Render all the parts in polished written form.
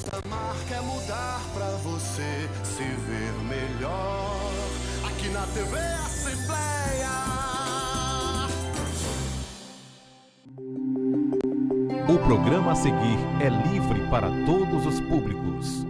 Amar quer mudar pra você se ver melhor. Aqui na TV Assembleia. O programa a seguir é livre para todos os públicos.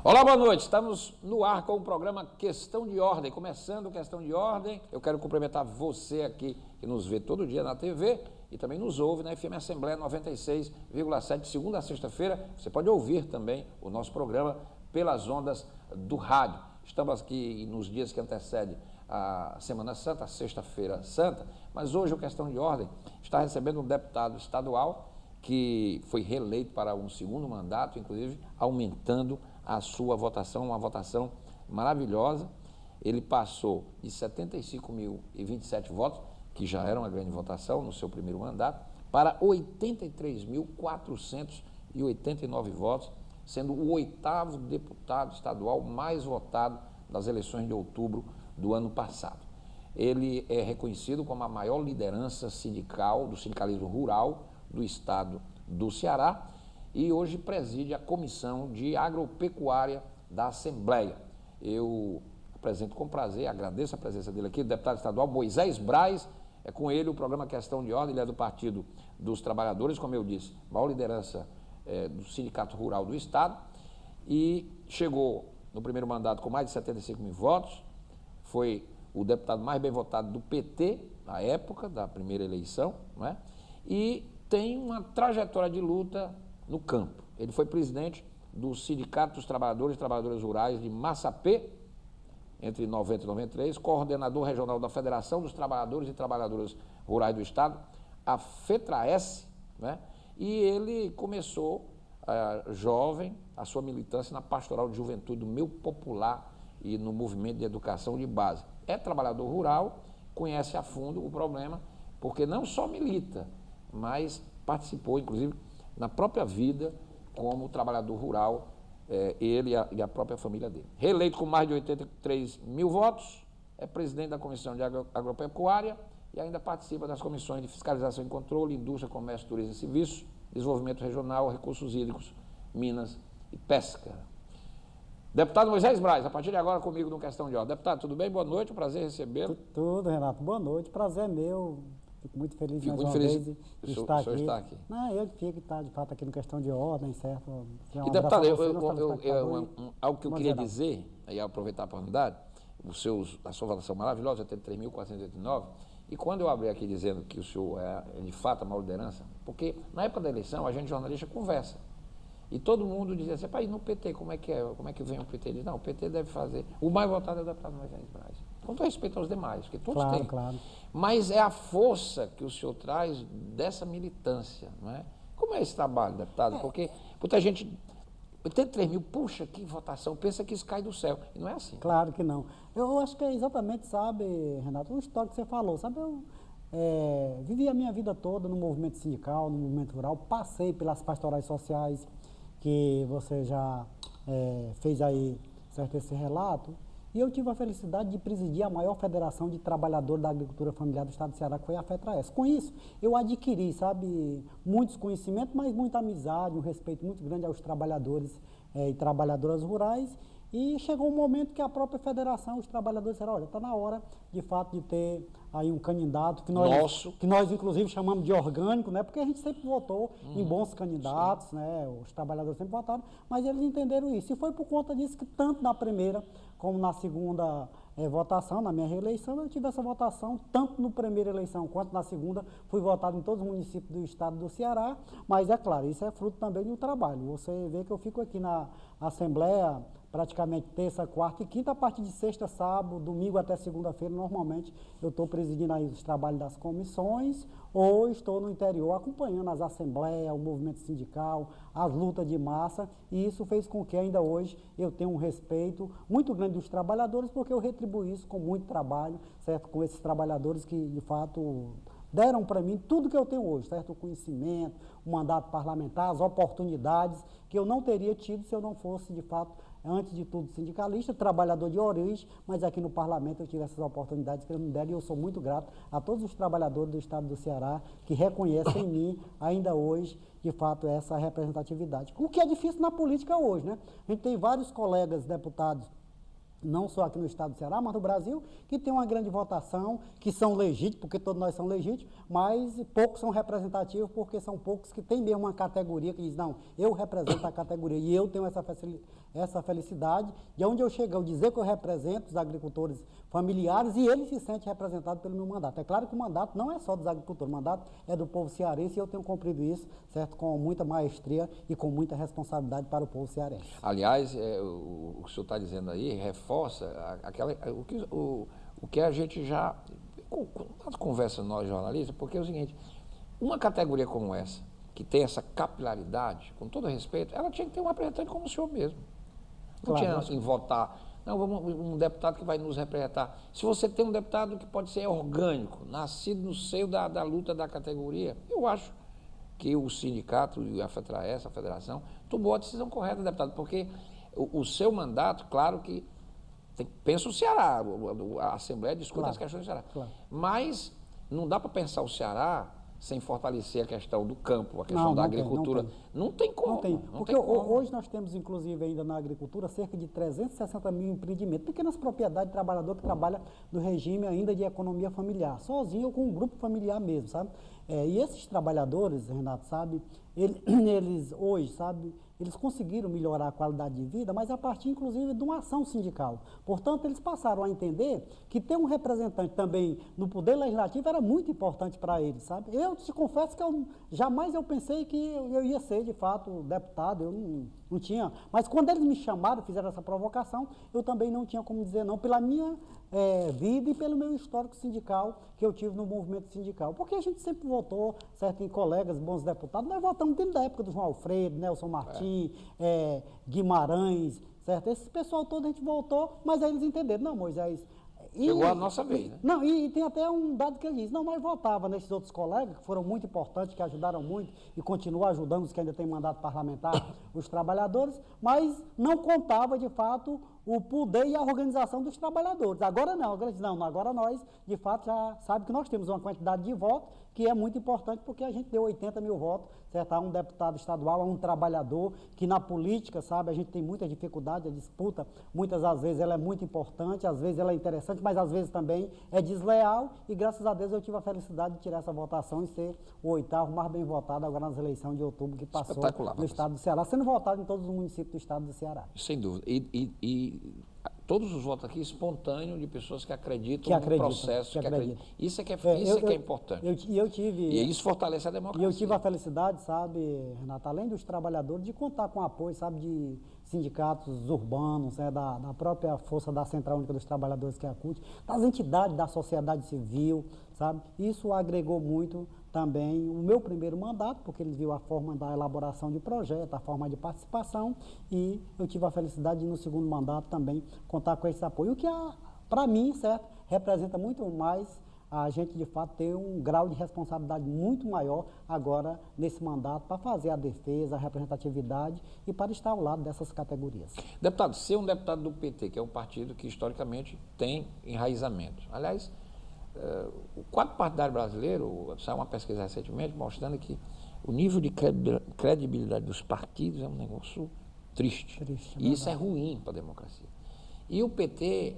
Olá, boa noite. Estamos no ar com o programa Questão de Ordem. Começando Questão de Ordem, eu quero cumprimentar você aqui que nos vê todo dia na TV e também nos ouve na FM Assembleia 96,7, de segunda a sexta-feira. Você pode ouvir também o nosso programa pelas ondas do rádio. Estamos aqui nos dias que antecedem a Semana Santa, a Sexta-feira Santa, mas hoje o Questão de Ordem está recebendo um deputado estadual que foi reeleito para um segundo mandato, inclusive aumentando a sua votação, uma votação maravilhosa. Ele passou de 75.027 votos, que já era uma grande votação no seu primeiro mandato, para 83.489 votos, sendo o 8º deputado estadual mais votado das eleições de outubro do ano passado. Ele é reconhecido como a maior liderança sindical do sindicalismo rural do estado do Ceará e hoje preside a Comissão de Agropecuária da Assembleia. Eu apresento com prazer, agradeço a presença dele aqui, o deputado estadual Moisés Braz. É com ele o programa Questão de Ordem. Ele é do Partido dos Trabalhadores, como eu disse, maior liderança do Sindicato Rural do estado, e chegou no primeiro mandato com mais de 75 mil votos, foi o deputado mais bem votado do PT na época da primeira eleição, não é? E tem uma trajetória de luta no campo. Ele foi presidente do Sindicato dos Trabalhadores e Trabalhadoras Rurais de Massapê, entre 90 e 93, coordenador regional da Federação dos Trabalhadores e Trabalhadoras Rurais do Estado, a FETRAES, né? E ele começou, jovem, a sua militância na Pastoral de Juventude do Meio Popular e no movimento de educação de base. É trabalhador rural, conhece a fundo o problema, porque não só milita, mas participou, inclusive, na própria vida como trabalhador rural, ele e a própria família dele. Reeleito com mais de 83 mil votos, é presidente da Comissão de Agropecuária e ainda participa das comissões de Fiscalização e Controle, Indústria, Comércio, Turismo e Serviços, Desenvolvimento Regional, Recursos Hídricos, Minas e Pesca. Deputado Moisés Braz, a partir de agora comigo no Questão de Ordem. Deputado, tudo bem? Boa noite, um prazer recebê-lo. Tudo, Renato. Boa noite, prazer é meu. Fico muito feliz Fico mais muito uma feliz vez de o estar senhor aqui. está aqui. Não, eu fico de fato aqui no Questão de Ordem, certo? E deputado, algo que eu queria dizer, e aproveitar a oportunidade, a sua votação maravilhosa, 83.489, e quando eu abri aqui dizendo que o senhor é de fato a maior liderança, porque na época da eleição a gente jornalista conversa, e todo mundo dizia assim, pai, no PT, como é que vem o PT? Ele diz, não, o PT deve fazer, o mais votado é o deputado Moisés Braz. Com todo respeito aos demais, porque todos têm. Claro. Mas é a força que o senhor traz dessa militância, não é? Como é esse trabalho, deputado? Porque muita gente, 83 mil, puxa, que votação, pensa que isso cai do céu. E não é assim. Claro que não. Eu acho que é exatamente, sabe, Renato, o histórico que você falou, sabe, eu vivi a minha vida toda no movimento sindical, no movimento rural, passei pelas pastorais sociais, que você já fez aí, certo, esse relato, e eu tive a felicidade de presidir a maior federação de trabalhadores da agricultura familiar do estado do Ceará, que foi a FETRAES. Com isso, eu adquiri, sabe, muitos conhecimentos, mas muita amizade, um respeito muito grande aos trabalhadores e trabalhadoras rurais. E chegou um momento que a própria federação, os trabalhadores disseram, olha, está na hora, de fato, de ter aí um candidato que nós inclusive chamamos de orgânico, né? Porque a gente sempre votou em bons candidatos, né? Os trabalhadores sempre votaram, mas eles entenderam isso. E foi por conta disso que tanto na primeira como na segunda votação, na minha reeleição, eu tive essa votação, tanto na primeira eleição quanto na segunda, fui votado em todos os municípios do estado do Ceará, mas é claro, isso é fruto também do trabalho. Você vê que eu fico aqui na Assembleia praticamente terça, quarta e quinta, a partir de sexta, sábado, domingo até segunda-feira, normalmente eu estou presidindo aí os trabalhos das comissões ou estou no interior acompanhando as assembleias, o movimento sindical, as lutas de massa, e isso fez com que ainda hoje eu tenha um respeito muito grande dos trabalhadores, porque eu retribuo isso com muito trabalho, certo? Com esses trabalhadores que, de fato, deram para mim tudo que eu tenho hoje, certo? O conhecimento, o mandato parlamentar, as oportunidades que eu não teria tido se eu não fosse, de fato, antes de tudo, sindicalista, trabalhador de origem, mas aqui no parlamento eu tive essas oportunidades que eles me deram e eu sou muito grato a todos os trabalhadores do estado do Ceará que reconhecem em mim, ainda hoje, de fato, essa representatividade. O que é difícil na política hoje, né? A gente tem vários colegas deputados, não só aqui no estado do Ceará, mas no Brasil, que tem uma grande votação, que são legítimos, porque todos nós somos legítimos, mas poucos são representativos, porque são poucos que têm mesmo uma categoria que diz, não, eu represento a categoria e eu tenho essa felicidade, de onde eu chego, eu dizer que eu represento os agricultores familiares e eles se sentem representados pelo meu mandato. É claro que o mandato não é só dos agricultores, o mandato é do povo cearense e eu tenho cumprido isso, certo, com muita maestria e com muita responsabilidade para o povo cearense. Aliás, o que o senhor está dizendo aí reforça o que a gente já conversa nós jornalistas, porque é o seguinte, uma categoria como essa, que tem essa capilaridade, com todo respeito, ela tinha que ter um representante como o senhor mesmo. Não tinha assim, votar, não, vamos um deputado que vai nos representar. Se você tem um deputado que pode ser orgânico, nascido no seio da luta da categoria, eu acho que o sindicato e a FETRAES, a federação, tomou a decisão correta, deputado, porque o seu mandato, claro que pensa o Ceará, a Assembleia discute as questões do Ceará. Claro. Mas não dá para pensar o Ceará sem fortalecer a questão do campo, a questão da agricultura. Não tem como. Não tem. Porque hoje nós temos, inclusive, ainda na agricultura, cerca de 360 mil empreendimentos, pequenas propriedades de trabalhador que trabalha no regime ainda de economia familiar, sozinho ou com um grupo familiar mesmo, sabe? E esses trabalhadores, Renato, sabe, eles hoje, sabe, eles conseguiram melhorar a qualidade de vida, mas a partir, inclusive, de uma ação sindical. Portanto, eles passaram a entender que ter um representante também no Poder Legislativo era muito importante para eles, sabe? Eu te confesso que jamais eu pensei que eu ia ser, de fato, deputado, eu não tinha. Mas quando eles me chamaram, fizeram essa provocação, eu também não tinha como dizer não, pela minha vida e pelo meu histórico sindical que eu tive no movimento sindical. Porque a gente sempre votou, certo, em colegas, bons deputados, nós votamos desde a época do João Alfredo, Nelson Martins, Guimarães, certo? Esse pessoal todo a gente votou, mas aí eles entenderam, não, Moisés... Chegou a nossa vez, né? Não, e tem até um dado que ele diz, não, nós votávamos nesses outros colegas, que foram muito importantes, que ajudaram muito e continuam ajudando os que ainda têm mandato parlamentar, os trabalhadores, mas não contava, de fato, o poder e a organização dos trabalhadores. Agora não, agora nós, de fato, já sabe que nós temos uma quantidade de votos que é muito importante, porque a gente deu 80 mil votos, certo? A um deputado estadual, a um trabalhador, que na política, sabe, a gente tem muita dificuldade, a disputa, muitas às vezes ela é muito importante, às vezes ela é interessante, mas às vezes também é desleal, e graças a Deus eu tive a felicidade de tirar essa votação e ser o 8º mais bem votado agora nas eleições de outubro que passou no estado do Ceará, sendo votado em todos os municípios do estado do Ceará. Sem dúvida. E todos os votos aqui espontâneos de pessoas que acreditam no processo. Isso é que é importante. E isso fortalece a democracia. E eu tive a felicidade, sabe, Renato, além dos trabalhadores, de contar com o apoio, sabe, de sindicatos urbanos, da própria força da Central Única dos Trabalhadores, que é a CUT, das entidades da sociedade civil, sabe? Isso agregou muito também o meu primeiro mandato, porque eles viram a forma da elaboração de projeto, a forma de participação, e eu tive a felicidade de, no segundo mandato, também contar com esse apoio, o que, para mim, certo, representa muito mais a gente, de fato, ter um grau de responsabilidade muito maior agora nesse mandato para fazer a defesa, a representatividade e para estar ao lado dessas categorias. Deputado, ser um deputado do PT, que é um partido que historicamente tem enraizamento. Aliás, o quadro partidário brasileiro, saiu uma pesquisa recentemente mostrando que o nível de credibilidade dos partidos é um negócio triste. E isso é ruim para a democracia. E o PT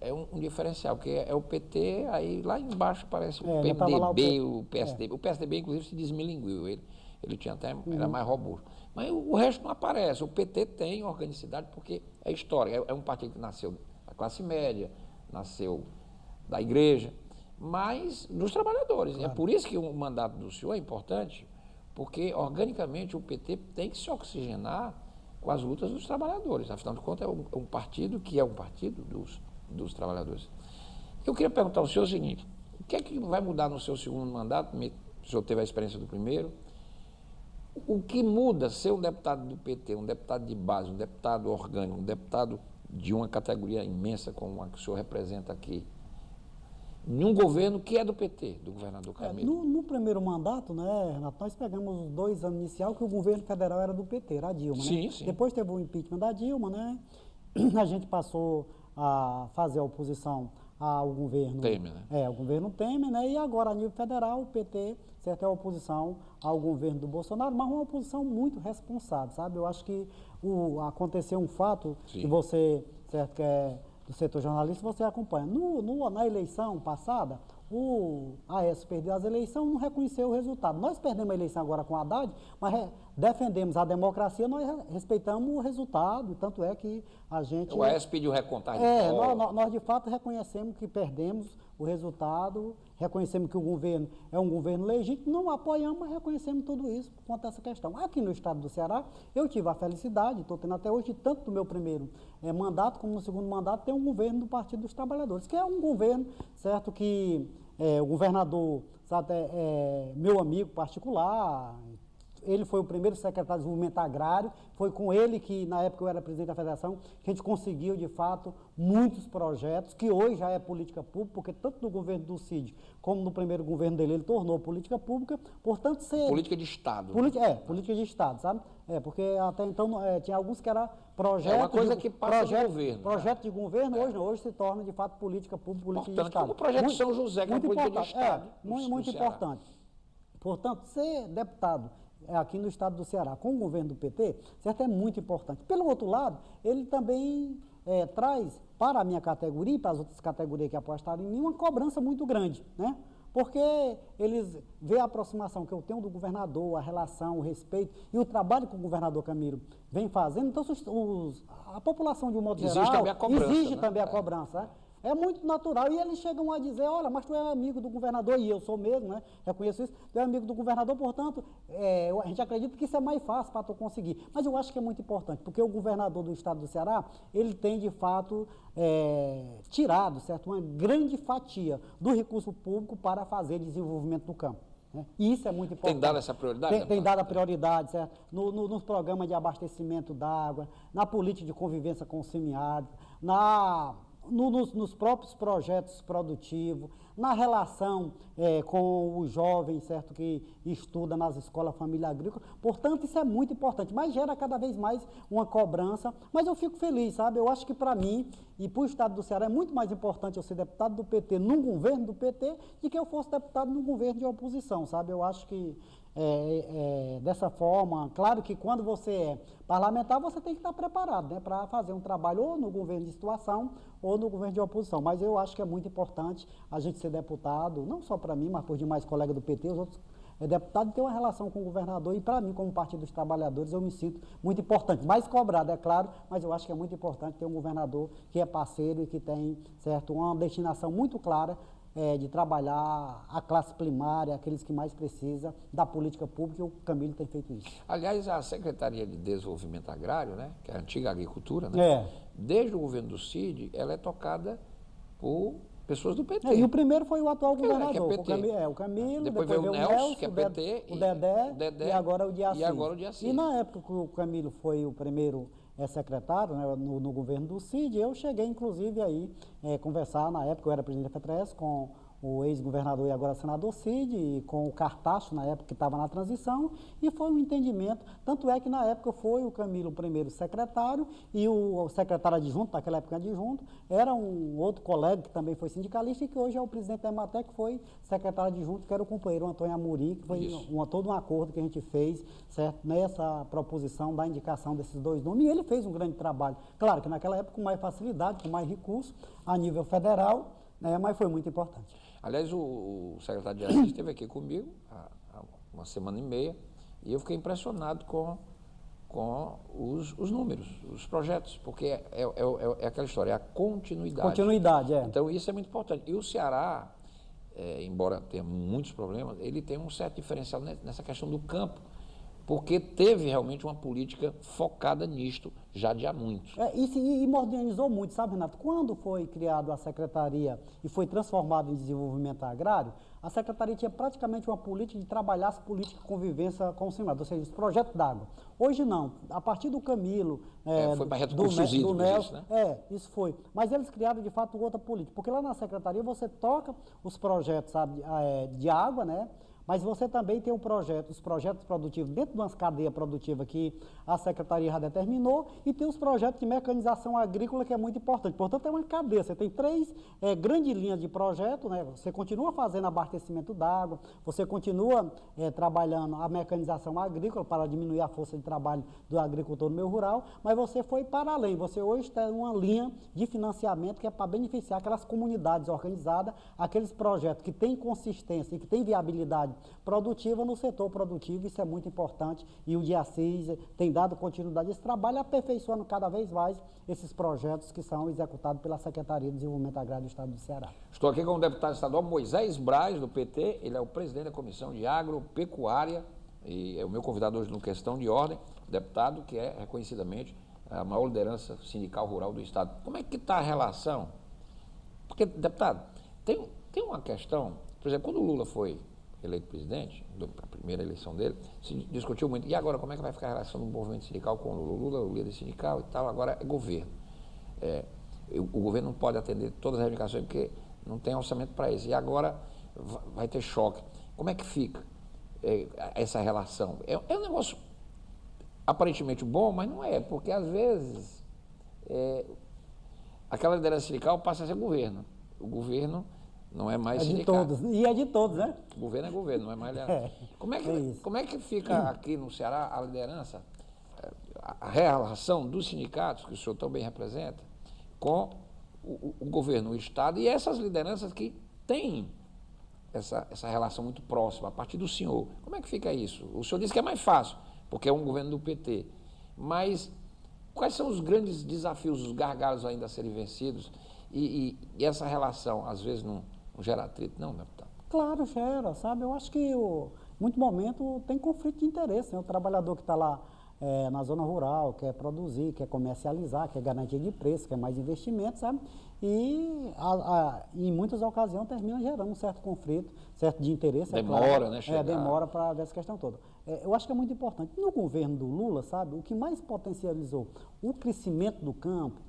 é um diferencial, porque é o PT, aí lá embaixo parece o PMDB, o PSDB. O PSDB, inclusive, se desmilinguiu, ele tinha até, era mais robusto. Mas o resto não aparece. O PT tem organicidade porque é história. É um partido que nasceu da classe média, nasceu da igreja, mas dos trabalhadores. Claro. É por isso que o mandato do senhor é importante, porque organicamente o PT tem que se oxigenar com as lutas dos trabalhadores. Afinal de contas, é um partido que é um partido dos trabalhadores. Eu queria perguntar ao senhor o seguinte, o que é que vai mudar no seu segundo mandato? O senhor teve a experiência do primeiro. O que muda ser um deputado do PT, um deputado de base, um deputado orgânico, um deputado de uma categoria imensa como a que o senhor representa aqui, em um governo que é do PT, do governador Camilo? No primeiro mandato, né, Renato, nós pegamos os 2 anos iniciais que o governo federal era do PT, era a Dilma, sim, né? Sim. Depois teve o impeachment da Dilma, né? a gente passou a fazer oposição ao governo Temer, né? ao governo Temer, né? E agora a nível federal o PT, certo, é a oposição ao governo do Bolsonaro, mas uma oposição muito responsável, sabe? Eu acho que aconteceu um fato Sim. que você, certo, que é do setor jornalista, você acompanha. Na eleição passada, o Aécio perdeu as eleições, não reconheceu o resultado. Nós perdemos a eleição agora com o Haddad, mas defendemos a democracia, nós respeitamos o resultado, tanto é que a gente... O Aécio pediu recontagem de votos. Nós de fato reconhecemos que perdemos o resultado, reconhecemos que o governo é um governo legítimo, não apoiamos, mas reconhecemos tudo isso por conta dessa questão. Aqui no estado do Ceará, eu tive a felicidade, estou tendo até hoje, tanto no meu primeiro mandato como no segundo mandato, ter um governo do Partido dos Trabalhadores, que é um governo, certo, que o governador, sabe, meu amigo particular. Ele foi o primeiro secretário de Desenvolvimento Agrário, foi com ele que, na época eu era presidente da federação, que a gente conseguiu, de fato, muitos projetos, que hoje já é política pública, porque tanto no governo do Cid, como no primeiro governo dele, ele tornou política pública, portanto... Política de Estado. Política de Estado, sabe? Porque até então tinha alguns que era projeto... É uma coisa que passa do governo. Projeto de governo, hoje se torna, de fato, política pública, política de Estado. Como o projeto de São José, que é política de Estado. Muito importante. Portanto, ser deputado aqui no estado do Ceará, com o governo do PT, certo, é muito importante. Pelo outro lado, ele também traz para a minha categoria e para as outras categorias que apostaram em mim uma cobrança muito grande, né? Porque eles veem a aproximação que eu tenho do governador, a relação, o respeito e o trabalho que o governador Camilo vem fazendo. Então, a população, de um modo geral, exige também a cobrança, né? É muito natural. E eles chegam a dizer, olha, mas tu é amigo do governador, e eu sou mesmo, né? Reconheço isso, tu é amigo do governador, portanto, a gente acredita que isso é mais fácil para tu conseguir. Mas eu acho que é muito importante, porque o governador do estado do Ceará, ele tem, de fato, tirado, certo, uma grande fatia do recurso público para fazer desenvolvimento do campo. E isso é muito importante. Tem dado essa prioridade? Tem dado a prioridade, certo? Nos programas de abastecimento d'água, na política de convivência com o semiárido, nos próprios projetos produtivos, na relação com os jovens, certo, que estudam nas escolas família agrícola. Portanto, isso é muito importante, mas gera cada vez mais uma cobrança. Mas eu fico feliz, sabe? Eu acho que para mim e para o estado do Ceará é muito mais importante eu ser deputado do PT num governo do PT do que eu fosse deputado num governo de oposição, sabe? Eu acho que dessa forma, claro que quando você é parlamentar, você tem que estar preparado, né, para fazer um trabalho ou no governo de situação ou no governo de oposição. Mas eu acho que é muito importante a gente ser deputado, não só para mim, mas por demais colegas do PT, os outros deputados, ter uma relação com o governador. E para mim, como Partido dos Trabalhadores, eu me sinto muito importante. Mais cobrado, é claro, mas eu acho que é muito importante ter um governador que é parceiro e que tem, certo, uma destinação muito clara de trabalhar a classe primária, aqueles que mais precisam da política pública, e o Camilo tem feito isso. Aliás, a Secretaria de Desenvolvimento Agrário, né, que é a antiga agricultura, né, desde o governo do Cid, ela é tocada por pessoas do PT. E o primeiro foi o atual governador, que é PT. O Camilo, depois veio o Nelson, que é PT, o Dedé, e agora o Diaci. E na época que o Camilo foi o primeiro secretário, né, no governo do Cid, eu cheguei inclusive aí conversar, na época eu era presidente da FETRES, com o ex-governador e agora senador Cid, e com o Cartacho, na época que estava na transição, e foi um entendimento, tanto é que na época foi o Camilo o primeiro secretário, e o secretário adjunto, naquela época adjunto, era um outro colega que também foi sindicalista e que hoje é o presidente da EMATEC, que foi secretário adjunto, que era o companheiro Antônio Amorim, que foi todo um acordo que a gente fez, certo, nessa proposição da indicação desses dois nomes, e ele fez um grande trabalho. Claro que naquela época com mais facilidade, com mais recursos, a nível federal, mas foi muito importante. Aliás, o secretário de Assis esteve aqui comigo há uma semana e meia e eu fiquei impressionado com os números, os projetos, porque é aquela história, é a continuidade. Continuidade, Então, isso é muito importante. E o Ceará, embora tenha muitos problemas, ele tem um certo diferencial nessa questão do campo, porque teve realmente uma política focada nisto já de há muito. E modernizou muito, sabe, Renato? Quando foi criada a Secretaria e foi transformada em Desenvolvimento Agrário, a Secretaria tinha praticamente uma política de trabalhar as políticas de convivência com o semiárido, ou seja, os projetos d'água. Hoje não, a partir do Camilo, foi para recursos hídricos, Nelson, né? Isso foi. Mas eles criaram, de fato, outra política, porque lá na Secretaria você toca os projetos, sabe, de água, né? mas você também tem os projetos produtivos dentro de uma cadeia produtiva que a Secretaria já determinou, e tem os projetos de mecanização agrícola, que é muito importante. Portanto, é uma cadeia, você tem três grandes linhas de projeto, né? Você continua fazendo abastecimento d'água, você continua trabalhando a mecanização agrícola para diminuir a força de trabalho do agricultor no meio rural, mas você foi para além, você hoje tem uma linha de financiamento que é para beneficiar aquelas comunidades organizadas, aqueles projetos que têm consistência e que têm viabilidade produtiva no setor produtivo. Isso é muito importante, e o DIACIS tem dado continuidade a esse trabalho, aperfeiçoando cada vez mais esses projetos que são executados pela Secretaria de Desenvolvimento Agrário do Estado do Ceará. Estou aqui com o deputado estadual Moisés Braz, do PT, ele é o presidente da Comissão de Agropecuária e é o meu convidado hoje no Questão de Ordem, deputado que é reconhecidamente a maior liderança sindical rural do Estado. Como é que está a relação? Porque, deputado, tem uma questão, por exemplo, quando o Lula foi eleito presidente, a primeira eleição dele, se discutiu muito, e agora como é que vai ficar a relação do movimento sindical com o Lula? O Lula, o líder sindical e tal, agora é governo. O governo não pode atender todas as reivindicações porque não tem orçamento para isso, e agora vai ter choque. Como é que fica essa relação? É um negócio aparentemente bom, mas não é, porque às vezes aquela liderança sindical passa a ser governo. O governo não é mais sindicato. É de todos, e é de todos, né? O governo é governo, não é mais liderança. Como é que fica aqui no Ceará a liderança, a relação dos sindicatos, que o senhor também representa, com o governo, o Estado, e essas lideranças que têm essa relação muito próxima, a partir do senhor? Como é que fica isso? O senhor disse que é mais fácil, porque é um governo do PT, mas quais são os grandes desafios, os gargalos ainda a serem vencidos, e essa relação, às vezes, não gera atrito, não, deputado? Claro, gera, sabe? Eu acho que em muito momento tem conflito de interesse, né? O trabalhador que está lá na zona rural, quer produzir, quer comercializar, quer garantia de preço, quer mais investimento, sabe? E em muitas ocasiões termina gerando um certo conflito, certo de interesse. Demora, né? Chegar. Demora para ver essa questão toda. Eu acho que é muito importante. No governo do Lula, sabe, o que mais potencializou o crescimento do campo,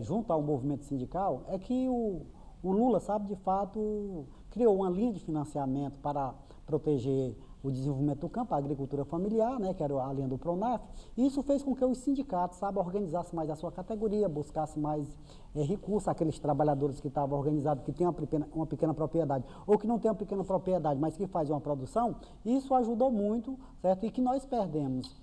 junto ao movimento sindical, é que o Lula, sabe, de fato, criou uma linha de financiamento para proteger o desenvolvimento do campo, a agricultura familiar, né, que era a linha do Pronaf, e isso fez com que os sindicatos, sabe, organizassem mais a sua categoria, buscassem mais recursos, aqueles trabalhadores que estavam organizados, que têm uma pequena propriedade, ou que não têm uma pequena propriedade, mas que fazem uma produção. Isso ajudou muito, certo? E que nós perdemos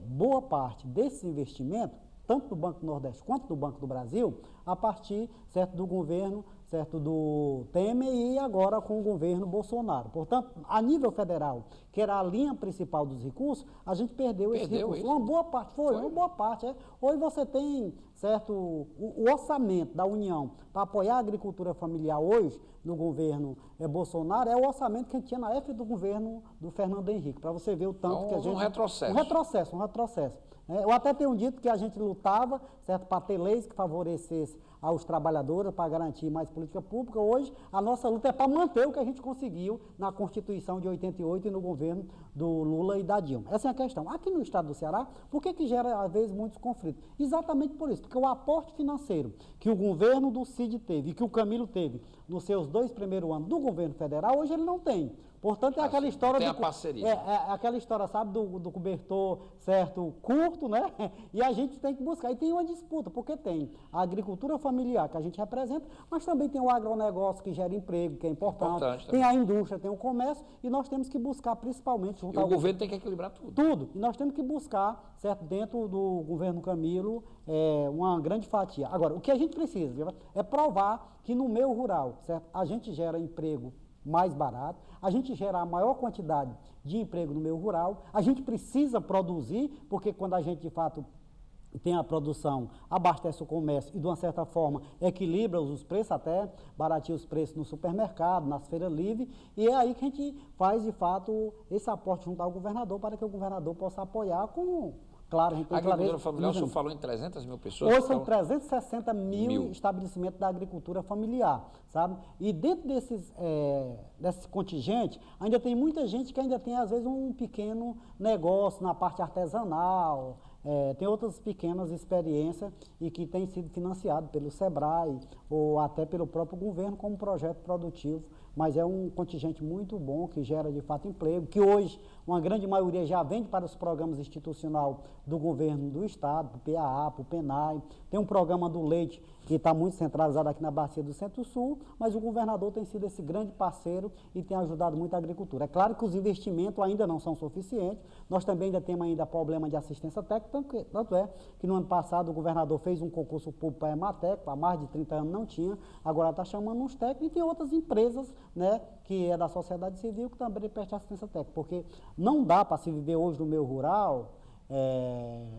boa parte desse investimento, tanto do Banco do Nordeste quanto do Banco do Brasil, a partir, certo, do governo, certo, do Temer, e agora com o governo Bolsonaro. Portanto, a nível federal, que era a linha principal dos recursos, a gente perdeu esse recurso. Isso? Uma boa parte, uma boa parte. Hoje você tem, certo, o orçamento da União para apoiar a agricultura familiar hoje, no governo Bolsonaro, é o orçamento que a gente tinha na época do governo do Fernando Henrique, para você ver o tanto então, que a gente... Um retrocesso. Um retrocesso. Eu até tenho dito que a gente lutava, certo, para ter leis que favorecessem aos trabalhadores, para garantir mais política pública. Hoje, a nossa luta é para manter o que a gente conseguiu na Constituição de 88 e no governo do Lula e da Dilma. Essa é a questão. Aqui no estado do Ceará, por que gera, às vezes, muitos conflitos? Exatamente por isso, porque o aporte financeiro que o governo do Cid teve e que o Camilo teve nos seus 2 primeiros anos do governo federal, hoje ele não tem. Portanto, é aquela história... Tem a parceria. Aquela história, sabe, do cobertor, certo, curto, né? E a gente tem que buscar. E tem uma disputa, porque tem a agricultura familiar, que a gente representa, mas também tem o agronegócio, que gera emprego, que é importante. Tem a indústria, tem o comércio, e nós temos que buscar, principalmente... E o governo tem que equilibrar tudo. Tudo. E nós temos que buscar, certo, dentro do governo Camilo, uma grande fatia. Agora, o que a gente precisa é provar que no meio rural, certo, a gente gera emprego mais barato, a gente gera a maior quantidade de emprego no meio rural, a gente precisa produzir, porque quando a gente, de fato, tem a produção, abastece o comércio e, de uma certa forma, equilibra os preços, até barateia os preços no supermercado, nas feiras livres, e é aí que a gente faz, de fato, esse aporte junto ao governador, para que o governador possa apoiar com... Claro, a gente tem a agricultura familiar, o senhor falou em 300 mil pessoas? Hoje são 360 mil estabelecimentos da agricultura familiar, sabe? E dentro desse contingente, ainda tem muita gente que ainda tem, às vezes, um pequeno negócio na parte artesanal, tem outras pequenas experiências e que têm sido financiadas pelo SEBRAE ou até pelo próprio governo como projeto produtivo, mas é um contingente muito bom que gera de fato emprego, que hoje uma grande maioria já vende para os programas institucionais do governo do estado, para o PAA, para o PENAI. Tem um programa do leite que está muito centralizado aqui na Bacia do Centro-Sul, mas o governador tem sido esse grande parceiro e tem ajudado muito a agricultura. É claro que os investimentos ainda não são suficientes, nós também ainda temos problema de assistência técnica, tanto é que no ano passado o governador fez um concurso público para a Emateco, há mais de 30 anos não tinha, agora está chamando uns técnicos e tem outras empresas, né, que é da sociedade civil que também prestam assistência técnica, porque não dá para se viver hoje no meio rural,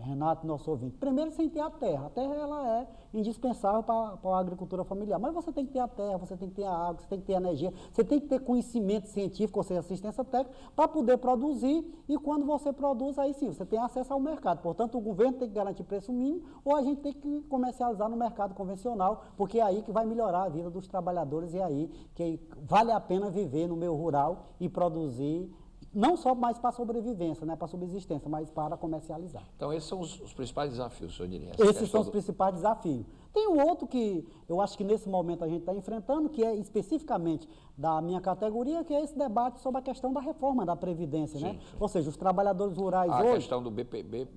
Renato, nosso ouvinte, primeiro sem ter a terra ela é indispensável para a agricultura familiar, mas você tem que ter a terra, você tem que ter a água, você tem que ter a energia, você tem que ter conhecimento científico, ou seja, assistência técnica, para poder produzir, e quando você produz, aí sim, você tem acesso ao mercado, portanto o governo tem que garantir preço mínimo, ou a gente tem que comercializar no mercado convencional, porque é aí que vai melhorar a vida dos trabalhadores, e é aí que vale a pena viver no meio rural e produzir, não só mais para sobrevivência, né, para subsistência, mas para comercializar. Então, esses são os principais desafios, o senhor diria? Esses são os principais desafios. Tem um outro que eu acho que nesse momento a gente está enfrentando, que é especificamente da minha categoria, que é esse debate sobre a questão da reforma da Previdência, né? Sim. Ou seja, os trabalhadores rurais hoje... A questão do BPC.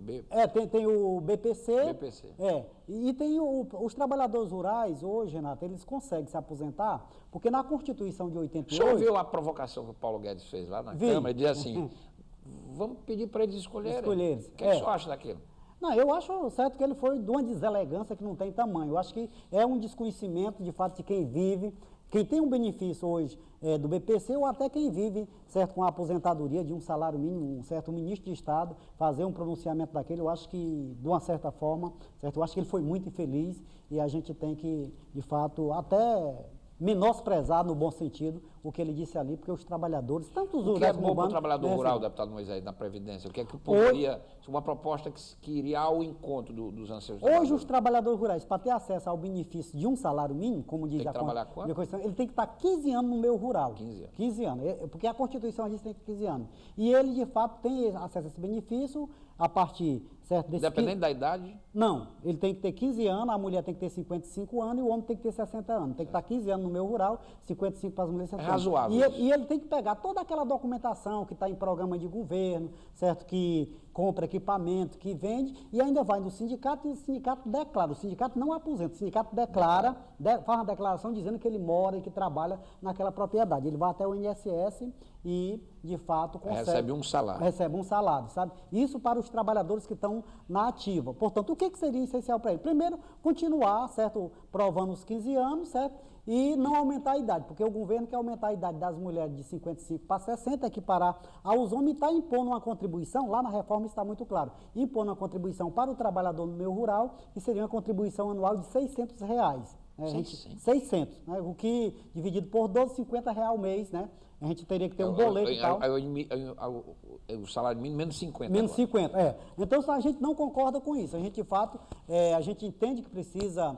Tem o BPC. E tem os trabalhadores rurais hoje, Renato, eles conseguem se aposentar, porque na Constituição de 88... O senhor ouviu a provocação que o Paulo Guedes fez lá na Câmara? Ele diz assim, vamos pedir para eles escolherem. O que o senhor acha daquilo? Não, eu acho certo que ele foi de uma deselegância que não tem tamanho. Eu acho que é um desconhecimento, de fato, de quem vive, quem tem um benefício hoje do BPC, ou até quem vive, certo, com a aposentadoria de um salário mínimo, um certo ministro de Estado, fazer um pronunciamento daquele, eu acho que, de uma certa forma, certo, eu acho que ele foi muito infeliz e a gente tem que, de fato, até menosprezar no bom sentido o que ele disse ali, porque os trabalhadores, tanto os rurais... O que é bom para o trabalhador rural, deputado Moisés, na Previdência? O que é que poderia... Uma proposta que iria ao encontro dos anseios... Hoje, os trabalhadores rurais, para ter acesso ao benefício de um salário mínimo, como diz a Constituição, ele tem que estar 15 anos no meio rural. 15 anos. Porque a Constituição diz que tem 15 anos. E ele, de fato, tem acesso a esse benefício a partir... Certo, Independente da idade? Não. Ele tem que ter 15 anos, a mulher tem que ter 55 anos e o homem tem que ter 60 anos. Tem que estar 15 anos no meio rural, 55 para as mulheres, 60 anos. Razoável. E ele tem que pegar toda aquela documentação que está em programa de governo, certo? Que compra equipamento, que vende, e ainda vai no sindicato e o sindicato declara. O sindicato não aposenta, o sindicato declara, faz uma declaração dizendo que ele mora e que trabalha naquela propriedade. Ele vai até o INSS e, de fato, consegue... Recebe um salário. Recebe um salário, sabe? Isso para os trabalhadores que estão na ativa. Portanto, o que seria essencial para ele? Primeiro, continuar, certo? Provando os 15 anos, certo? E não aumentar a idade, porque o governo quer aumentar a idade das mulheres de 55 para 60, equiparar aos homens, e está impondo uma contribuição, lá na reforma está muito claro, impondo uma contribuição para o trabalhador no meio rural, que seria uma contribuição anual de R$600. 600, né? O que, dividido por 12, R$50 ao mês, né? A gente teria que ter um boleto e tal. O salário mínimo menos 50. Menos 50, Então, a gente não concorda com isso. A gente, de fato, a gente entende que precisa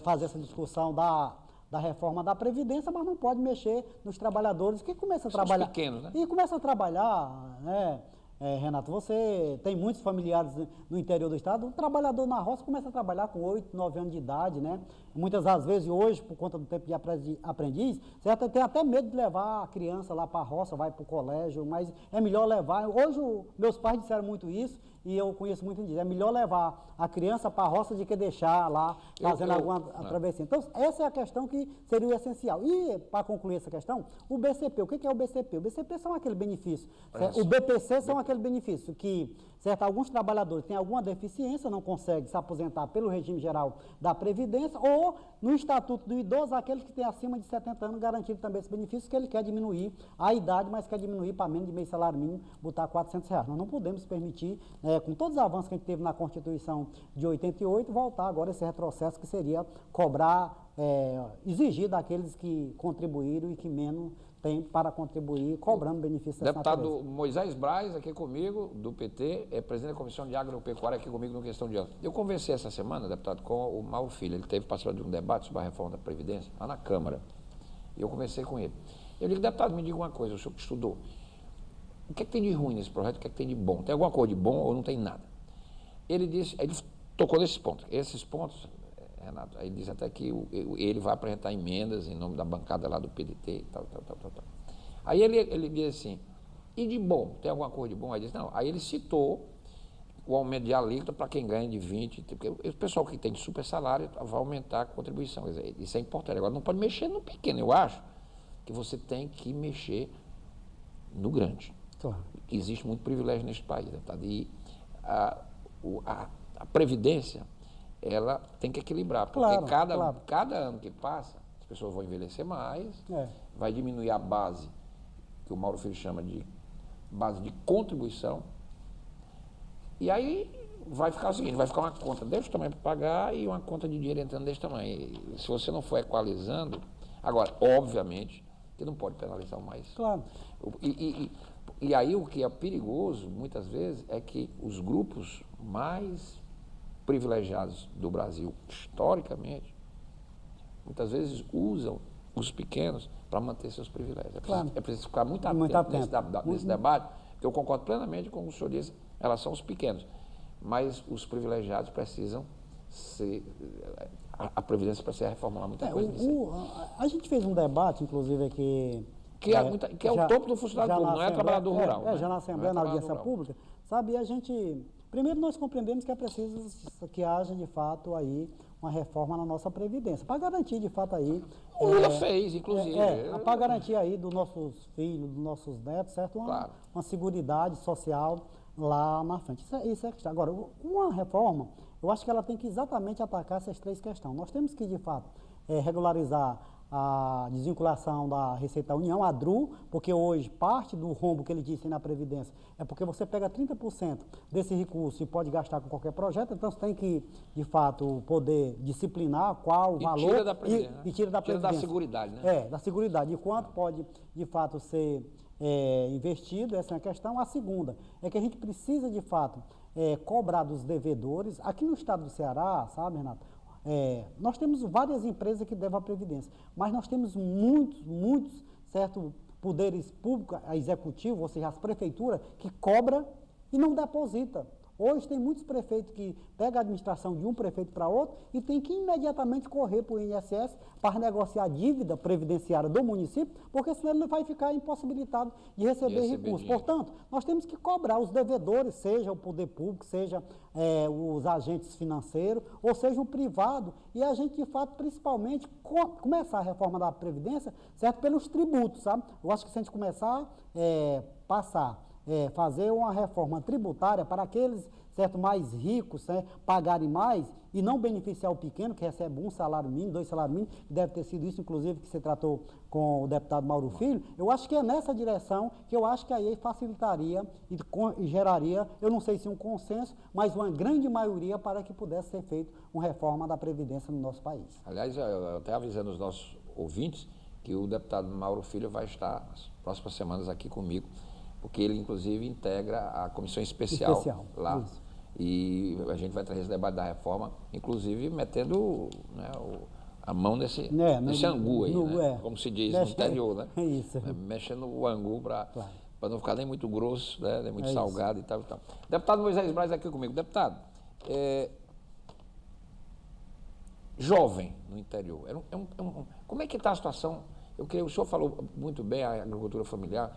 fazer essa discussão da reforma da Previdência, mas não pode mexer nos trabalhadores que começam a trabalhar. Os pequenos, né? E começam a trabalhar, né? Renato, você tem muitos familiares no interior do estado, o trabalhador na roça começa a trabalhar com 8, 9 anos de idade, né? Muitas das vezes hoje, por conta do tempo de aprendiz, você tem até medo de levar a criança lá para a roça, vai para o colégio, mas é melhor levar. Hoje, meus pais disseram muito isso, e eu conheço muito disso, é melhor levar a criança para a roça do que deixar lá fazendo alguma travessia. Então, essa é a questão que seria o essencial. E, para concluir essa questão, o BCP, o que é o BCP? O BCP são aquele benefício, o BPC são aquele benefício que, certo, alguns trabalhadores têm alguma deficiência, não conseguem se aposentar pelo regime geral da Previdência, ou no Estatuto do Idoso, aqueles que têm acima de 70 anos garantido também esse benefício, que ele quer diminuir a idade, mas quer diminuir para menos de meio salário mínimo, botar R$400. Nós não podemos permitir, com todos os avanços que a gente teve na Constituição de 88, voltar agora esse retrocesso que seria cobrar, exigir daqueles que contribuíram e que menos tem para contribuir, cobrando benefícios dessa natureza. Deputado Moisés Braz, aqui comigo, do PT, é presidente da Comissão de Agropecuária, aqui comigo no Questão de Ano. Eu conversei essa semana, deputado, com o Mauro Filho, ele teve participado de um debate sobre a reforma da Previdência, lá na Câmara, e eu conversei com ele. Eu digo, deputado, me diga uma coisa, o senhor que estudou, o que é que tem de ruim nesse projeto, o que é que tem de bom? Tem alguma coisa de bom ou não tem nada? ele tocou nesses pontos. Esses pontos, Renato, aí ele diz até que ele vai apresentar emendas em nome da bancada lá do PDT e tal. Aí ele diz assim, e de bom? Tem alguma coisa de bom? Aí ele diz, não. Aí ele citou o aumento de alíquota para quem ganha de 20, porque o pessoal que tem de super salário vai aumentar a contribuição. Quer dizer, isso é importante. Agora, não pode mexer no pequeno. Eu acho que você tem que mexer no grande. Claro. Existe muito privilégio neste país, deputado. E a Previdência, ela tem que equilibrar, porque cada ano que passa, as pessoas vão envelhecer mais, vai diminuir a base, que o Mauro Filho chama de base de contribuição, e aí vai ficar o seguinte, vai ficar uma conta desse tamanho para pagar e uma conta de dinheiro entrando desse tamanho. E se você não for equalizando, agora, obviamente, que não pode penalizar o mais. Claro. E aí o que é perigoso, muitas vezes, é que os grupos mais privilegiados do Brasil, historicamente, muitas vezes usam os pequenos para manter seus privilégios. É preciso ficar muito atento nesse debate, porque eu concordo plenamente com o que o senhor disse em relação aos pequenos, mas os privilegiados precisam ser... A Previdência precisa reformular muita coisa nisso. A gente fez um debate, inclusive, aqui... Que é o topo do funcionário público, não é trabalhador rural. Já na Assembleia, na audiência pública, sabe, e a gente... Primeiro, nós compreendemos que é preciso que haja, de fato, aí uma reforma na nossa Previdência, para garantir, de fato, aí... O Lula fez, inclusive. Para garantir aí dos nossos filhos, dos nossos netos, certo? Uma seguridade social lá na frente. Isso é questão. Agora, uma reforma, eu acho que ela tem que exatamente atacar essas três questões. Nós temos que, de fato, regularizar a desvinculação da Receita da União, a DRU, porque hoje parte do rombo que ele disse na Previdência é porque você pega 30% desse recurso e pode gastar com qualquer projeto, então você tem que, de fato, poder disciplinar qual o valor tira da Previdência, e tira da Previdência. Tira da Seguridade, né? Da Seguridade. E quanto pode, de fato, ser investido, essa é uma questão. A segunda é que a gente precisa, de fato, cobrar dos devedores. Aqui no estado do Ceará, sabe, Renato, nós temos várias empresas que devem a Previdência, mas nós temos muitos, certo, poderes públicos, executivo, ou seja, as prefeituras, que cobra e não deposita. Hoje tem muitos prefeitos que pegam a administração de um prefeito para outro e tem que imediatamente correr para o INSS para negociar a dívida previdenciária do município, porque senão ele vai ficar impossibilitado de receber recursos. Dinheiro. Portanto, nós temos que cobrar os devedores, seja o poder público, seja os agentes financeiros, ou seja o privado, e a gente, de fato, principalmente, começar a reforma da Previdência, certo, pelos tributos, sabe? Eu acho que se a gente começar fazer uma reforma tributária para aqueles, certo, mais ricos, pagarem mais e não beneficiar o pequeno, que recebe um salário mínimo, 2 salários mínimos, deve ter sido isso, inclusive, que você tratou com o deputado Mauro Filho. Eu acho que é nessa direção que eu acho que aí facilitaria e geraria, eu não sei se um consenso, mas uma grande maioria para que pudesse ser feita uma reforma da Previdência no nosso país. Aliás, eu até avisando os nossos ouvintes que o deputado Mauro Filho vai estar nas próximas semanas aqui comigo, porque ele, inclusive, integra a comissão especial lá. Isso. E a gente vai trazer esse debate da reforma, inclusive metendo, né, a mão nesse angu aí, né? Como se diz no interior, né? Isso. Mexendo o angu para não ficar nem muito grosso, né? Nem muito salgado e tal. Deputado Moisés Braz aqui comigo. Deputado, jovem no interior, como é que está a situação? O senhor falou muito bem a agricultura familiar.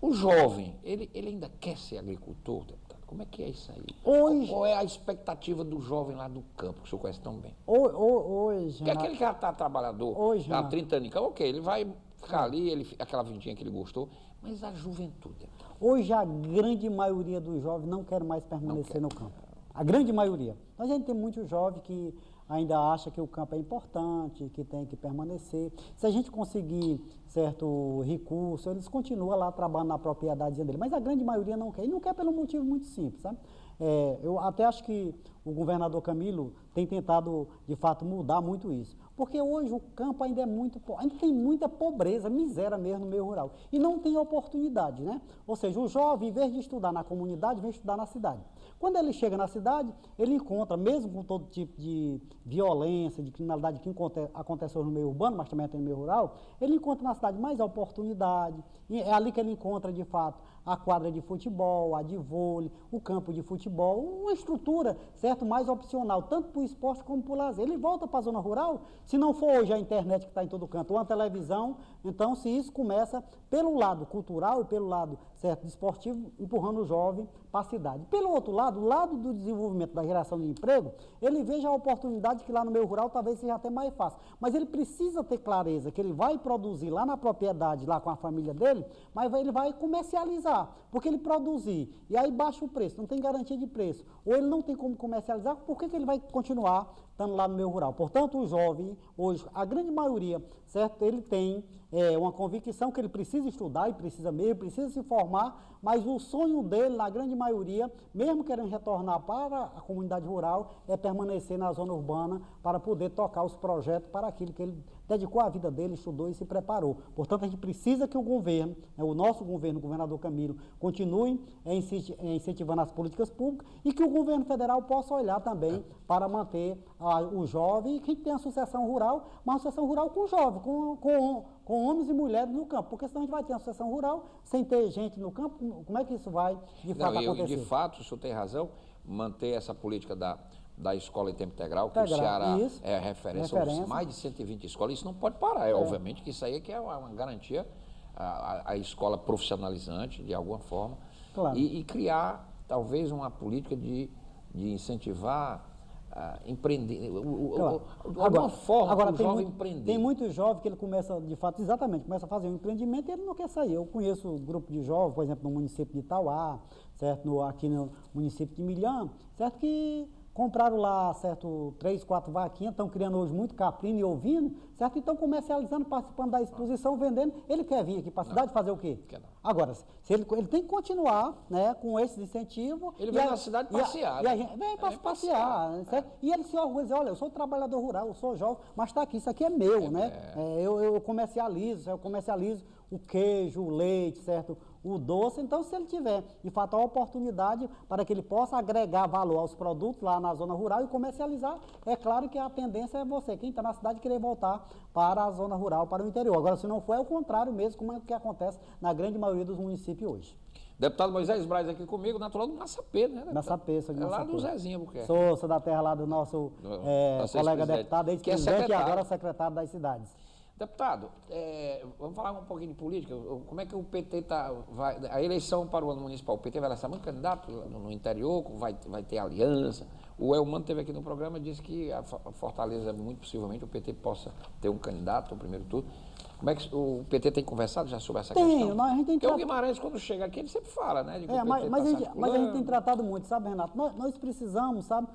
O jovem, ele ainda quer ser agricultor, deputado? Como é que é isso aí? Qual é a expectativa do jovem lá do campo, que o senhor conhece tão bem? Hoje, porque aquele que já está trabalhador, há 30 anos, ok, ele vai ficar ali, aquela vidinha que ele gostou, mas a juventude, deputado? Hoje a grande maioria dos jovens não quer mais permanecer no campo. A grande maioria. A gente tem muitos jovens que ainda acha que o campo é importante, que tem que permanecer. Se a gente conseguir certo recurso, eles continuam lá trabalhando na propriedade dele. Mas a grande maioria não quer. E não quer pelo motivo muito simples, sabe? Eu até acho que o governador Camilo tem tentado, de fato, mudar muito isso. Porque hoje o campo ainda ainda tem muita pobreza, miséria mesmo no meio rural. E não tem oportunidade, né? Ou seja, o jovem, em vez de estudar na comunidade, vem estudar na cidade. Quando ele chega na cidade, ele encontra, mesmo com todo tipo de violência, de criminalidade que acontece hoje no meio urbano, mas também tem no meio rural, ele encontra na cidade mais oportunidade, e é ali que ele encontra, de fato, a quadra de futebol, a de vôlei, o campo de futebol, uma estrutura, certo, mais opcional, tanto para o esporte como para o lazer. Ele volta para a zona rural, se não for hoje a internet que está em todo canto, ou a televisão, então se isso começa pelo lado cultural e pelo lado, certo, esportivo, empurrando o jovem para a cidade. Pelo outro lado, o lado do desenvolvimento da geração de emprego, ele veja a oportunidade que lá no meio rural talvez seja até mais fácil, mas ele precisa ter clareza que ele vai produzir lá na propriedade, lá com a família dele, mas ele vai comercializar, porque ele produzir e aí baixa o preço, não tem garantia de preço, ou ele não tem como comercializar, por que ele vai continuar estando lá no meio rural? Portanto, o jovem, hoje, a grande maioria, certo, ele tem uma convicção que ele precisa estudar e precisa mesmo, precisa se formar, mas o sonho dele, na grande maioria, mesmo querendo retornar para a comunidade rural, é permanecer na zona urbana para poder tocar os projetos para aquilo que ele dedicou a vida dele, estudou e se preparou. Portanto, a gente precisa que o governo, o nosso governo, o governador Camilo, continue incentivando as políticas públicas e que o governo federal possa olhar também para manter o jovem e que tem a sucessão rural, mas a sucessão rural com jovem, com homens e mulheres no campo, porque senão a gente vai ter uma sucessão rural sem ter gente no campo, como é que isso vai de fato acontecer? De fato, o senhor tem razão, manter essa política da escola em tempo integral, que o Ceará isso, é referência, mais de 120 escolas, isso não pode parar, obviamente que isso aí é que é uma garantia, a escola profissionalizante, de alguma forma, claro. e criar, talvez, uma política de incentivar empreender, claro. alguma forma agora, o jovem empreender. Tem muitos jovens que ele começa, de fato, exatamente, começa a fazer um empreendimento e ele não quer sair. Eu conheço um grupo de jovens, por exemplo, no município de Itauá, certo? Aqui no município de Milhã, certo? Que compraram lá, certo, 3, 4 vaquinhas, estão criando hoje muito caprino e ovino, certo? E estão comercializando, participando da exposição, vendendo. Ele quer vir aqui para a cidade fazer o quê? Agora, se ele tem que continuar, né, com esses incentivos. Ele vem na cidade passear. Vem para passear, certo? E ele se orgulha, diz, olha, eu sou trabalhador rural, eu sou jovem, mas está aqui, isso aqui é meu, né? Eu comercializo o queijo, o leite, certo? O doce. Então, se ele tiver, de fato, a oportunidade para que ele possa agregar valor aos produtos lá na zona rural e comercializar, é claro que a tendência é você, quem está na cidade, querer voltar para a zona rural, para o interior. Agora, se não for, é o contrário mesmo, como é o que acontece na grande maioria dos municípios hoje. Deputado Moisés Braz aqui comigo, natural do Massapê, né? Massapê, sou de Massapê. Lá do Zezinho, porque sou da terra lá do nosso colega deputado, ex-presidente e agora secretário das cidades. Deputado, vamos falar um pouquinho de política. Como é que o PT a eleição para o ano municipal, o PT vai lançar muito candidato no interior, vai ter aliança. O Elmano esteve aqui no programa e disse que a Fortaleza, muito possivelmente, o PT possa ter um candidato no primeiro turno. Como é que o PT tem conversado já sobre essa questão? A gente tem Porque o Guimarães, quando chega aqui, ele sempre fala, né? Mas a gente tem tratado muito, sabe, Renato? Nós precisamos, sabe,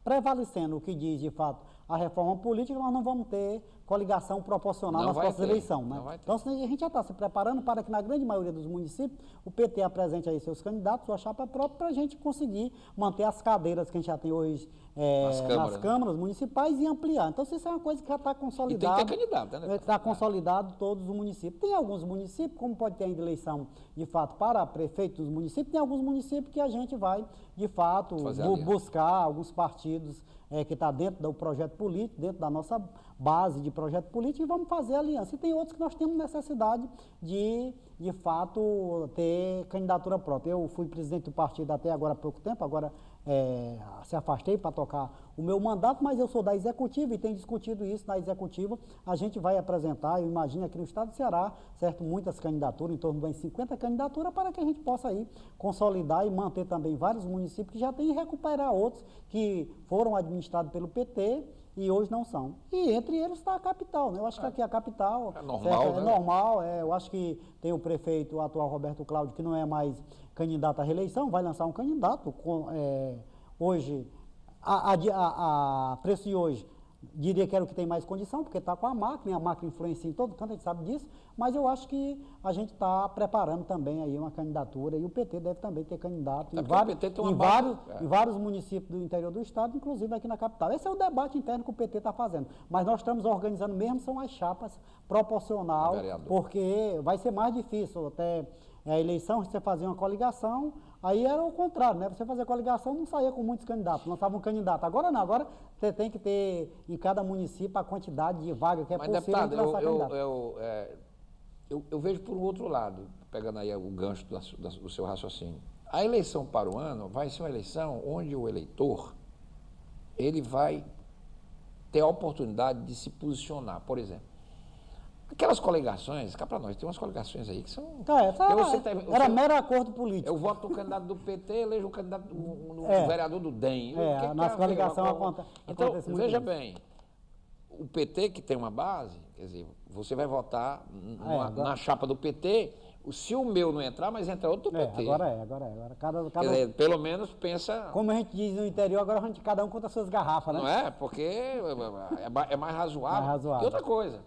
prevalecendo o que diz, de fato, a reforma política, nós não vamos ter coligação proporcional nas próximas eleições. Né? Então, a gente já está se preparando para que, na grande maioria dos municípios, o PT apresente aí seus candidatos, sua chapa própria, para a gente conseguir manter as cadeiras que a gente já tem hoje nas câmaras municipais e ampliar. Então, isso é uma coisa que já está consolidada. E tem que ter candidato, né? Está consolidado todos os municípios. Tem alguns municípios, como pode ter ainda eleição, de fato, para prefeito dos municípios, tem alguns municípios que a gente vai, de fato, buscar alguns partidos que está dentro do projeto político, dentro da nossa base de projeto político, e vamos fazer aliança. E tem outros que nós temos necessidade de fato, ter candidatura própria. Eu fui presidente do partido até agora há pouco tempo, agora se afastei para tocar o meu mandato, mas eu sou da executiva e tenho discutido isso na executiva. A gente vai apresentar, eu imagino aqui no estado do Ceará, certo, muitas candidaturas, em torno de 50 candidaturas, para que a gente possa aí consolidar e manter também vários municípios que já têm e recuperar outros que foram administrados pelo PT e hoje não são. E entre eles está a capital, né? Eu acho que aqui a capital é normal, certo? Né? É normal, eu acho que tem o prefeito o atual Roberto Cláudio, que não é mais candidato à reeleição, vai lançar um candidato. Hoje, a preço de hoje, diria que era o que tem mais condição, porque está com a máquina influencia em todo canto, a gente sabe disso, mas eu acho que a gente está preparando também aí uma candidatura, e o PT deve também ter candidato em vários municípios do interior do estado, inclusive aqui na capital. Esse é o debate interno que o PT está fazendo, mas nós estamos organizando mesmo, são as chapas proporcional, porque vai ser mais difícil até a eleição, você fazia uma coligação, aí era o contrário, né? Você fazia coligação, não saía com muitos candidatos, lançava um candidato. Agora não, agora você tem que ter em cada município a quantidade de vaga que é Mas, possível deputado, de lançar candidato. eu vejo por um outro lado, pegando aí o gancho do seu raciocínio. A eleição para o ano vai ser uma eleição onde o eleitor ele vai ter a oportunidade de se posicionar. Por exemplo, aquelas coligações, cá para nós, tem umas coligações aí que são... Era mero acordo político. Eu voto no candidato do PT, elejo o candidato no vereador do DEM. Nas coligações Então, acontece muito veja isso. bem, o PT que tem uma base, quer dizer, você vai votar na chapa do PT, se o meu não entrar, mas entra outro do PT. Agora Quer dizer, pelo menos pensa... Como a gente diz no interior, agora cada um conta as suas garrafas, né? Não é? Porque é mais razoável. E outra coisa,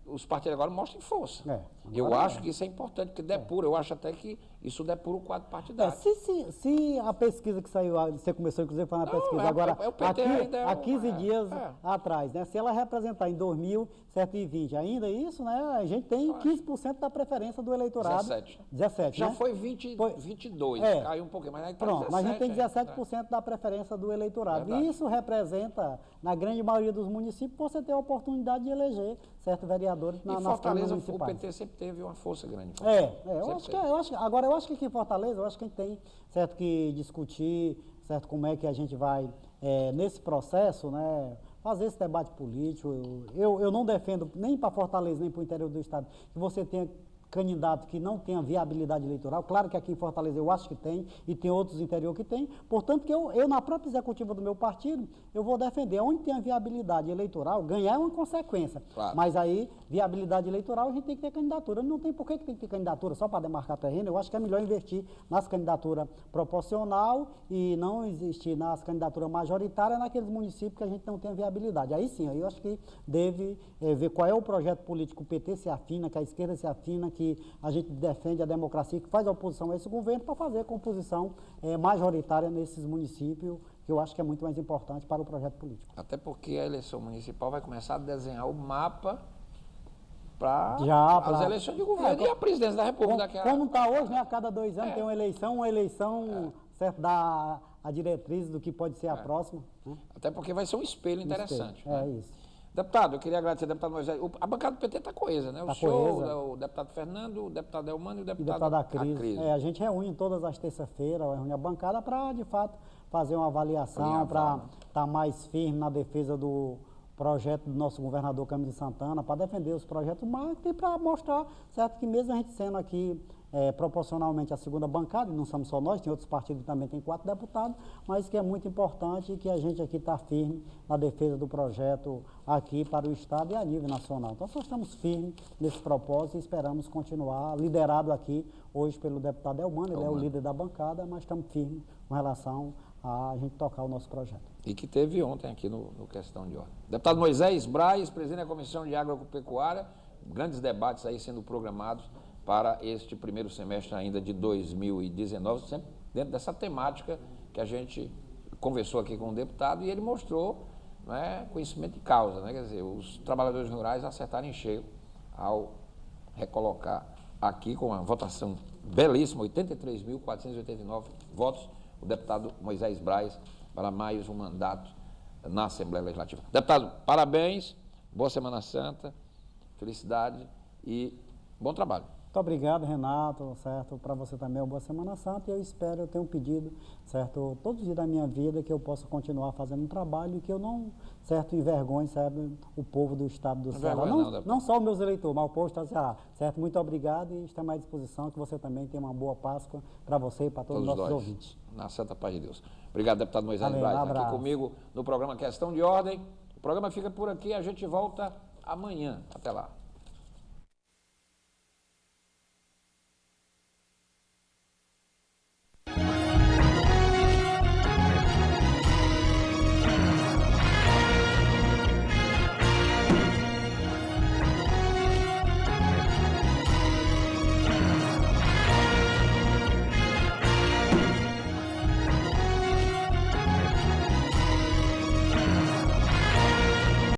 os partidos agora mostram força. Eu acho que isso é importante, porque depura. Eu acho até que isso depura o quadro partidário. Se a pesquisa que saiu, você começou inclusive falando a pesquisa agora, o PT há 15 dias atrás, né? Se ela representar em 2020 ainda isso, né? A gente tem 15% da preferência do eleitorado. 17, Já né? foi 22, caiu um pouquinho, mas aí tá pronto, 17, mas a gente tem 17% da preferência do eleitorado. Verdade. E isso representa, na grande maioria dos municípios, você ter a oportunidade de eleger certos vereadores nas câmaras Fortaleza, o municipais. PT sempre teve uma força grande. Agora eu acho que aqui em Fortaleza, eu acho que a gente tem, certo, que discutir, certo, como é que a gente vai, nesse processo, né, fazer esse debate político. Eu não defendo, nem para Fortaleza, nem para o interior do estado, que você tenha candidato que não tenha viabilidade eleitoral. Claro que aqui em Fortaleza eu acho que tem, e tem outros interior que tem. Portanto, que eu na própria executiva do meu partido, eu vou defender. Onde tem a viabilidade eleitoral, ganhar é uma consequência. Claro. Mas aí, viabilidade eleitoral, a gente tem que ter candidatura. Não tem por que tem que ter candidatura só para demarcar terreno. Eu acho que é melhor investir nas candidaturas proporcional e não existir nas candidaturas majoritárias naqueles municípios que a gente não tem viabilidade. Aí sim, aí eu acho que deve ver qual é o projeto político que o PT se afina, que a esquerda se afina, que a gente defende a democracia, que faz a oposição a esse governo, para fazer a composição majoritária nesses municípios, que eu acho que é muito mais importante para o projeto político. Até porque a eleição municipal vai começar a desenhar o mapa para as eleições de governo e a presidência da República. Como está hoje, né? A cada 2 anos tem uma eleição certo, dá a diretriz do que pode ser a próxima. Né? Até porque vai ser um espelho interessante. É isso. Deputado, eu queria agradecer, deputado Moisés. A bancada do PT está coesa, né? O senhor, o deputado Fernando, o deputado Elmano e o deputado Acris. A gente reúne todas as terças-feiras, reúne a bancada para, de fato, fazer uma avaliação, para estar mais firme na defesa do projeto do nosso governador Camilo Santana, para defender os projetos, mas e para mostrar, certo, que mesmo a gente sendo aqui proporcionalmente a segunda bancada, e não somos só nós, tem outros partidos que também tem 4 deputados, mas que é muito importante que a gente aqui está firme na defesa do projeto aqui para o Estado e a nível nacional. Então, nós estamos firmes nesse propósito e esperamos continuar, liderado aqui hoje pelo deputado Elmano, ele é o líder da bancada, mas estamos firmes com relação a gente tocar o nosso projeto. E que teve ontem aqui no Questão de Ordem. Deputado Moisés Braz, presidente da Comissão de Agropecuária, grandes debates aí sendo programados para este primeiro semestre ainda de 2019, sempre dentro dessa temática que a gente conversou aqui com o deputado e ele mostrou, né, conhecimento de causa, né, quer dizer, os trabalhadores rurais acertaram em cheio ao recolocar aqui com uma votação belíssima, 83.489 votos, o deputado Moisés Braz para mais um mandato na Assembleia Legislativa. Deputado, parabéns, boa Semana Santa, felicidade e bom trabalho. Muito obrigado, Renato, certo? Para você também uma boa Semana Santa e eu tenho um pedido, certo? Todos os dias da minha vida que eu possa continuar fazendo um trabalho e que eu não, certo, envergonhe, certo, o povo do estado do Ceará. Não só os meus eleitores, mas o povo do estado do Ceará, certo? Muito obrigado e estamos à disposição, que você também tenha uma boa Páscoa para você e para todos os nossos ouvintes. Na santa paz de Deus. Obrigado, deputado Moisés Braz, aqui comigo no programa Questão de Ordem. O programa fica por aqui, a gente volta amanhã. Até lá.